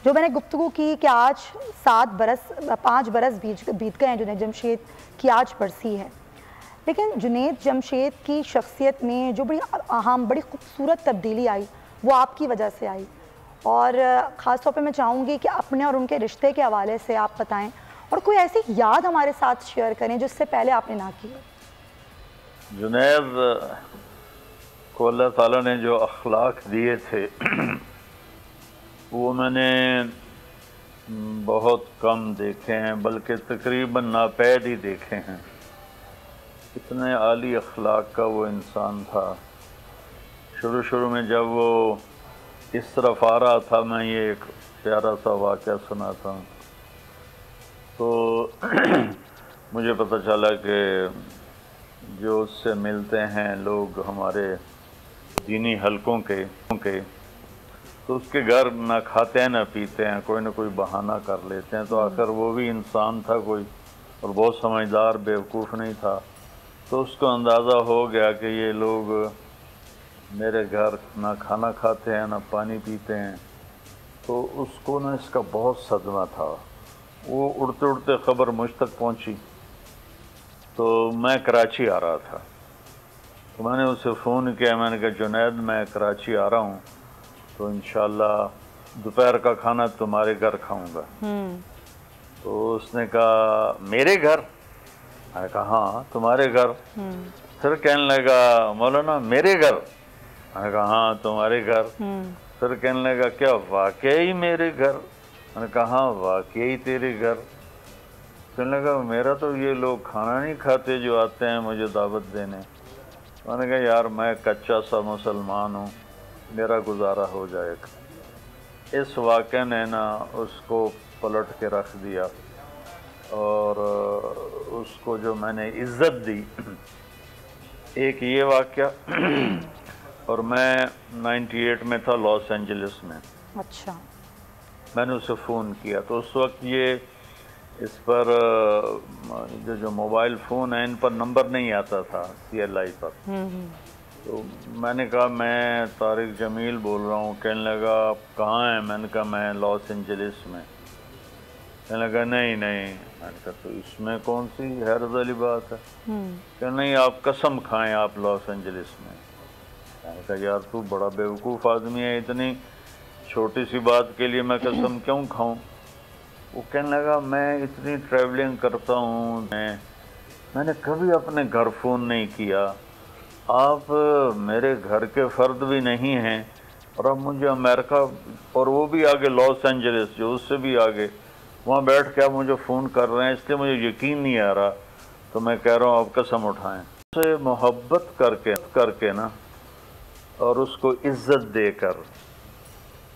جو میں نے گفتگو کی کہ آج 5 برس بیت گئے ہیں جنید جمشید کی آج برسی ہے، لیکن جنید جمشید کی شخصیت میں جو بڑی اہم بڑی خوبصورت تبدیلی آئی وہ آپ کی وجہ سے آئی، اور خاص طور پہ میں چاہوں گی کہ اپنے اور ان کے رشتے کے حوالے سے آپ بتائیں اور کوئی ایسی یاد ہمارے ساتھ شیئر کریں جو اس سے پہلے آپ نے نہ کی ہو۔ جنید کو اللہ تعالیٰ نے جو اخلاق دیے تھے وہ میں نے بہت کم دیکھے ہیں، بلکہ تقریباً ناپید ہی دیکھے ہیں۔ اتنے عالی اخلاق کا وہ انسان تھا۔ شروع میں جب وہ اس طرف آ رہا تھا، میں یہ ایک پیارا سا واقعہ سناتا ہوں۔ تو مجھے پتہ چلا کہ جو اس سے ملتے ہیں لوگ ہمارے دینی حلقوں کے تو اس کے گھر نہ کھاتے ہیں نہ پیتے ہیں، کوئی نہ کوئی بہانہ کر لیتے ہیں۔ تو آخر وہ بھی انسان تھا کوئی، اور بہت سمجھدار بیوقوف نہیں تھا، تو اس کو اندازہ ہو گیا کہ یہ لوگ میرے گھر نہ کھانا کھاتے ہیں نہ پانی پیتے ہیں۔ تو اس کو نا اس کا بہت صدمہ تھا۔ وہ اڑتے اڑتے خبر مجھ تک پہنچی، تو میں کراچی آ رہا تھا، تو میں نے اسے فون کیا، میں نے کہا جنید میں کراچی آ رہا ہوں، تو انشاءاللہ دوپہر کا کھانا تمہارے گھر کھاؤں گا۔ تو اس نے کہا میرے گھر؟ میں نے کہا ہاں تمہارے گھر۔ پھر کہنے لگا مولانا میرے گھر؟ میں نے کہا ہاں تمہارے گھر۔ پھر کہنے لگا کیا واقعی میرے گھر؟ میں نے کہا ہاں واقعی تیرے گھر۔ کہنے لگا میرا تو یہ لوگ کھانا نہیں کھاتے جو آتے ہیں مجھے دعوت دینے۔ میں نے کہا یار میں کچا سا مسلمان ہوں، میرا گزارا ہو جائے گا۔ اس واقعے نے نا اس کو پلٹ کے رکھ دیا، اور اس کو جو میں نے عزت دی، ایک یہ واقعہ، اور میں 98 میں تھا لاس اینجلس میں۔ اچھا، میں نے اسے فون کیا، تو اس وقت یہ اس پر جو موبائل فون ہیں ان پر نمبر نہیں آتا تھا CLI پر۔ تو میں نے کہا میں طارق جمیل بول رہا ہوں۔ کہنے لگا آپ کہاں ہیں؟ میں نے کہا میں لاس اینجلس میں۔ کہنے لگا نہیں میں نے کہا تو اس میں کون سی حیرت والی بات ہے؟ کہ نہیں آپ قسم کھائیں آپ لاس اینجلس میں۔ میں نے کہا یار تو بڑا بیوقوف آدمی ہے، اتنی چھوٹی سی بات کے لیے میں قسم کیوں کھاؤں؟ وہ کہنے لگا میں اتنی ٹریولنگ کرتا ہوں، میں نے کبھی اپنے گھر فون نہیں کیا، آپ میرے گھر کے فرد بھی نہیں ہیں، اور اب مجھے امریکہ، اور وہ بھی آگے لاس اینجلس جو اس سے بھی آگے، وہاں بیٹھ کے آپ مجھے فون کر رہے ہیں، اس لیے مجھے یقین نہیں آ رہا۔ تو میں کہہ رہا ہوں آپ قسم اٹھائیں، اس سے محبت کر کے نا، اور اس کو عزت دے کر،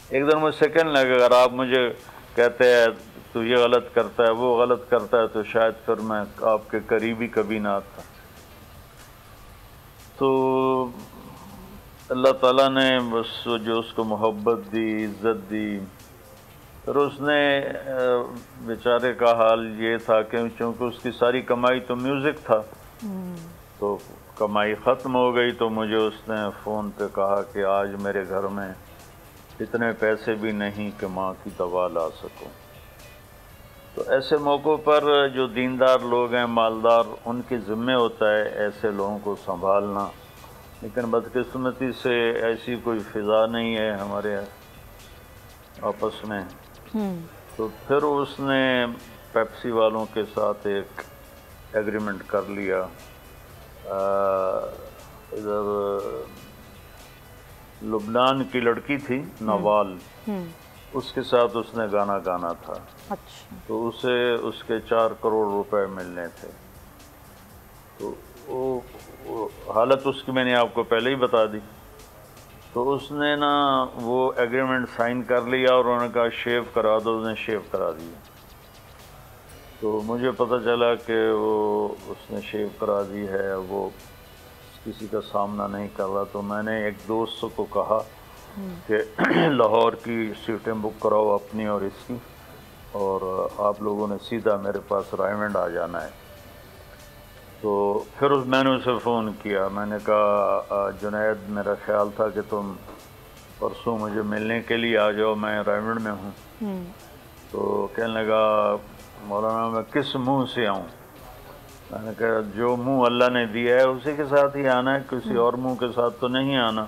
ایک دن مجھ سے کہنے لگا اگر آپ مجھے کہتے ہیں تو یہ غلط کرتا ہے وہ غلط کرتا ہے تو شاید پھر میں آپ کے قریب ہی کبھی نہ آتا۔ تو اللہ تعالیٰ نے بس جو اس کو محبت دی، عزت دی، پھر اس نے بیچارے کا حال یہ تھا کہ چونکہ اس کی ساری کمائی تو میوزک تھا، تو کمائی ختم ہو گئی، تو مجھے اس نے فون پہ کہا کہ آج میرے گھر میں اتنے پیسے بھی نہیں کہ ماں کی دوا لا سکوں۔ تو ایسے موقعوں پر جو دیندار لوگ ہیں، مالدار، ان کے ذمہ ہوتا ہے ایسے لوگوں کو سنبھالنا، لیکن بدقسمتی سے ایسی کوئی فضا نہیں ہے ہمارے آپس میں۔ تو پھر اس نے پیپسی والوں کے ساتھ ایک ایگریمنٹ کر لیا، ادھر لبنان کی لڑکی تھی نوال، اس کے ساتھ اس نے گانا گانا تھا، تو اسے اس کے 4 کروڑ روپے ملنے تھے۔ تو وہ حالت اس کی میں نے آپ کو پہلے ہی بتا دی۔ تو اس نے نا وہ ایگریمنٹ سائن کر لیا، اور انہوں نے کہا شیو کرا دو، اس نے شیو کرا دیا۔ تو مجھے پتہ چلا کہ اس نے شیو کرا دی ہے، وہ کسی کا سامنا نہیں کر رہا۔ تو میں نے ایک دوست کو کہا کہ لاہور کی سیٹیں بک کراؤ اپنی اور اس کی، اور آپ لوگوں نے سیدھا میرے پاس رائمنڈ آ جانا ہے۔ تو پھر میں نے اسے فون کیا، میں نے کہا جنید میرا خیال تھا کہ تم پرسوں مجھے ملنے کے لیے آ جاؤ، میں رائمنڈ میں ہوں۔ تو کہنے لگا مولانا میں کس منہ سے آؤں؟ میں نے کہا جو منہ اللہ نے دیا ہے اسی کے ساتھ ہی آنا ہے، کسی اور منہ کے ساتھ تو نہیں آنا۔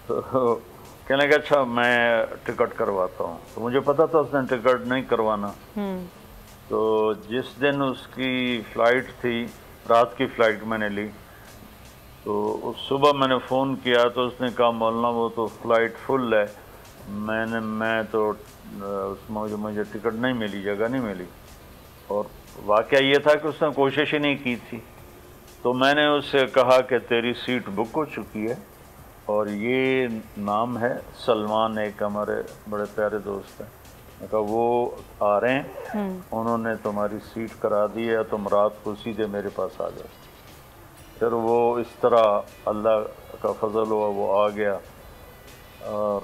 تو کہنے لگا اچھا میں ٹکٹ کرواتا ہوں۔ تو مجھے پتا تھا اس نے ٹکٹ نہیں کروانا۔ تو جس دن اس کی فلائٹ تھی، رات کی فلائٹ میں نے لی، تو اس صبح میں نے فون کیا تو اس نے کہا مولانا وہ تو فلائٹ فل ہے، میں تو مجھے ٹکٹ نہیں ملی، جگہ نہیں ملی۔ اور واقعہ یہ تھا کہ اس نے کوشش ہی نہیں کی تھی۔ تو میں نے اس سے کہا کہ تیری سیٹ بک ہو چکی ہے، اور یہ نام ہے سلمان، ایک ہمارے بڑے پیارے دوست ہیں، میں کہا وہ آ رہے ہیں، انہوں نے تمہاری سیٹ کرا دی ہے، تم رات کو سیدھے میرے پاس آ جاؤ۔ پھر وہ اس طرح اللہ کا فضل ہوا، وہ آ گیا۔ اور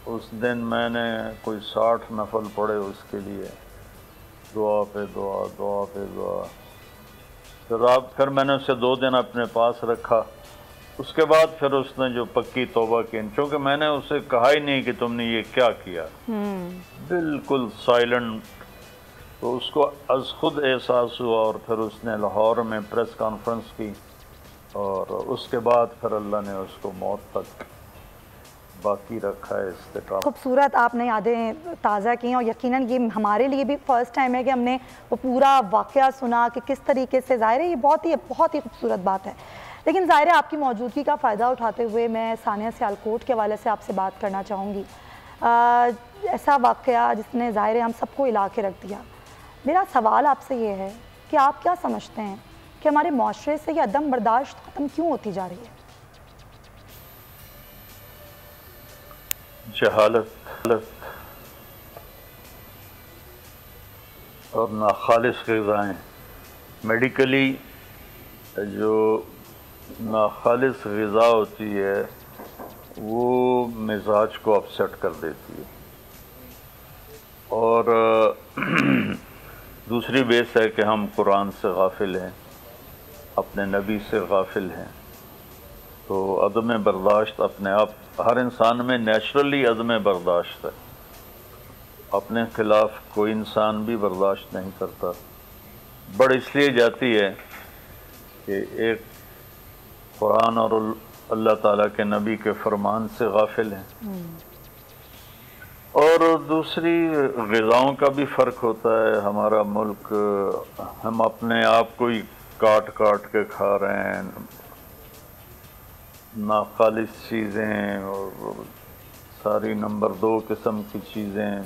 اس دن میں نے کوئی 60 نفل پڑھے اس کے لیے، دعا پہ دعا، دعا پہ دعا۔ پھر میں نے اسے 2 دن اپنے پاس رکھا۔ اس کے بعد پھر اس نے جو پکی توبہ کی، چونکہ میں نے اسے کہا ہی نہیں کہ تم نے یہ کیا کیا، بالکل سائلنٹ، تو اس کو از خود احساس ہوا۔ اور پھر اس نے لاہور میں پریس کانفرنس کی، اور اس کے بعد پھر اللہ نے اس کو موت تک باقی رکھا ہے استقامت۔ خوبصورت آپ نے یادیں تازہ کی ہیں، اور یقیناً یہ ہمارے لیے بھی فرسٹ ٹائم ہے کہ ہم نے وہ پورا واقعہ سنا کہ کس طریقے سے، ظاہر ہے یہ بہت ہی خوبصورت بات ہے۔ لیکن ظاہر ہے آپ کی موجودگی کا فائدہ اٹھاتے ہوئے میں ثانیہ سیالکوٹ کے حوالے سے آپ سے بات کرنا چاہوں گی۔ ایسا واقعہ جس نے ظاہر ہے ہم سب کو ہلا کے رکھ دیا۔ میرا سوال آپ سے یہ ہے کہ آپ کیا سمجھتے ہیں کہ ہمارے معاشرے سے یہ عدم برداشت ختم کیوں ہوتی جا رہی ہے؟ جہالت اور ناخالص غذائیں، میڈیکلی جو ناخالص غذا ہوتی ہے وہ مزاج کو اپسیٹ کر دیتی ہے، اور دوسری بیس ہے کہ ہم قرآن سے غافل ہیں، اپنے نبی سے غافل ہیں۔ تو عدم برداشت اپنے آپ ہر انسان میں نیچرلی عدم برداشت ہے، اپنے خلاف کوئی انسان بھی برداشت نہیں کرتا۔ بڑھ اس لیے جاتی ہے کہ ایک قرآن اور اللہ تعالیٰ کے نبی کے فرمان سے غافل ہیں، اور دوسری غذاؤں کا بھی فرق ہوتا ہے۔ ہمارا ملک، ہم اپنے آپ کو ہی کاٹ کاٹ کے کھا رہے ہیں، ناخالص چیزیں اور ساری نمبر 2 قسم کی چیزیں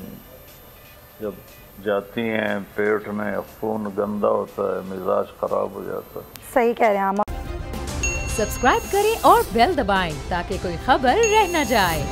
جب جاتی ہیں پیٹ میں، خون گندا ہوتا ہے، مزاج خراب ہو جاتا ہے۔ صحیح کہہ رہے ہیں آپ۔ سبسکرائب کریں اور بیل دبائیں تاکہ کوئی خبر رہ نہ جائے۔